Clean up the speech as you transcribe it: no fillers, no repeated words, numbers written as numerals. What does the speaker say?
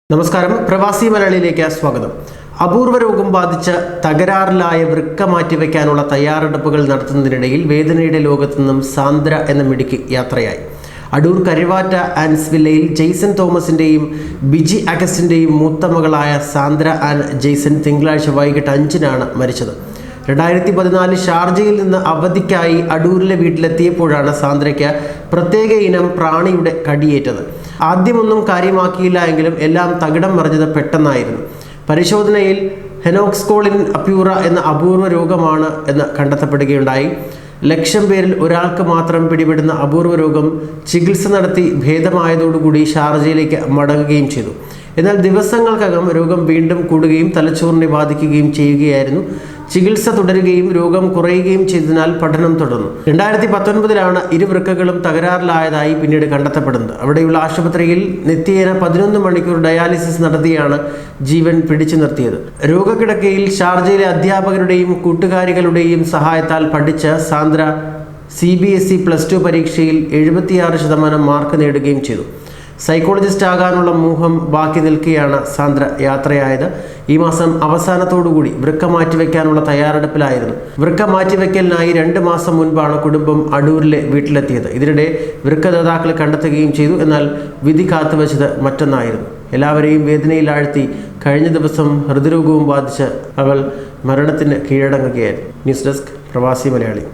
നമസ്കാരം, പ്രവാസി മലയാളിയിലേക്ക് സ്വാഗതം. അപൂർവ രോഗം ബാധിച്ച് തകരാറിലായ വൃക്ക മാറ്റിവെക്കാനുള്ള തയ്യാറെടുപ്പുകൾ നടത്തുന്നതിനിടയിൽ വേദനയുടെ ലോകത്തു നിന്നും സാന്ദ്ര എന്ന മിടുക്കി യാത്രയായി. അടൂർ കരുവാറ്റ ആൻസ് വില്ലയിൽ ജെയ്സൺ തോമസിൻ്റെയും ബിജി അഗസ്റ്റിൻ്റെയും മൂത്ത മകളായ സാന്ദ്ര ആൻഡ് ജെയ്സൺ തിങ്കളാഴ്ച വൈകിട്ട് 5-നാണ് മരിച്ചത്. 2014 ഷാർജയിൽ നിന്ന് അവധിക്കായി അടൂരിലെ വീട്ടിലെത്തിയപ്പോഴാണ് സാന്ദ്രയ്ക്ക് പ്രത്യേക ഇനം പ്രാണിയുടെ കടിയേറ്റത്. ആദ്യമൊന്നും കാര്യമാക്കിയില്ല എങ്കിലും എല്ലാം തകിടം മറിഞ്ഞത് പെട്ടെന്നായിരുന്നു. പരിശോധനയിൽ ഹെനോക്സ്കോളിൻ അപ്യൂറ എന്ന അപൂർവ രോഗമാണ് എന്ന് കണ്ടെത്തപ്പെടുകയുണ്ടായി. 1,00,000 പേരിൽ ഒരാൾക്ക് മാത്രം പിടിപെടുന്ന അപൂർവ രോഗം ചികിത്സ നടത്തി ഭേദമായതോടുകൂടി ഷാർജയിലേക്ക് മടങ്ങുകയും ചെയ്തു. എന്നാൽ ദിവസങ്ങൾക്കകം രോഗം വീണ്ടും കൂടുകയും തലച്ചോറിനെ ബാധിക്കുകയും ചെയ്യുകയായിരുന്നു. ചികിത്സ തുടരുകയും രോഗം കുറയുകയും ചെയ്തതിനാൽ പഠനം തുടർന്നു. 2019-ലാണ് ഇരുവൃക്കകളും തകരാറിലായതായി പിന്നീട് കണ്ടെത്തപ്പെടുന്നത്. അവിടെയുള്ള ആശുപത്രിയിൽ നിത്യേന 11 മണിക്കൂർ ഡയാലിസിസ് നടത്തിയാണ് ജീവൻ പിടിച്ചു നിർത്തിയത്. രോഗക്കിടക്കയിൽ ഷാർജയിലെ അധ്യാപകരുടെയും കൂട്ടുകാരികളുടെയും സഹായത്താൽ പഠിച്ച സാന്ദ്ര CBSE +2 പരീക്ഷയിൽ 76% മാർക്ക് നേടുകയും ചെയ്തു. സൈക്കോളജിസ്റ്റ് ആകാനുള്ള മോഹം ബാക്കി നിൽക്കെയാണ് സാന്ദ്ര യാത്രയായത്. ഈ മാസം അവസാനത്തോടുകൂടി വൃക്ക മാറ്റിവെക്കാനുള്ള തയ്യാറെടുപ്പിലായിരുന്നു. വൃക്ക മാറ്റിവെക്കലിനായി 2 മാസം മുൻപാണ് കുടുംബം അടൂരിലെ വീട്ടിലെത്തിയത്. ഇതിനിടെ വൃക്കദാതാക്കളെ കണ്ടെത്തുകയും ചെയ്തു. എന്നാൽ വിധി കാത്തുവെച്ചത് മറ്റൊന്നായിരുന്നു. എല്ലാവരെയും വേദനയിലാഴ്ത്തി കഴിഞ്ഞ ദിവസം ഹൃദ്രോഗവും ബാധിച്ച് അവൾ മരണത്തിന് കീഴടങ്ങുകയായിരുന്നു. ന്യൂസ് ഡെസ്ക്, പ്രവാസി മലയാളി.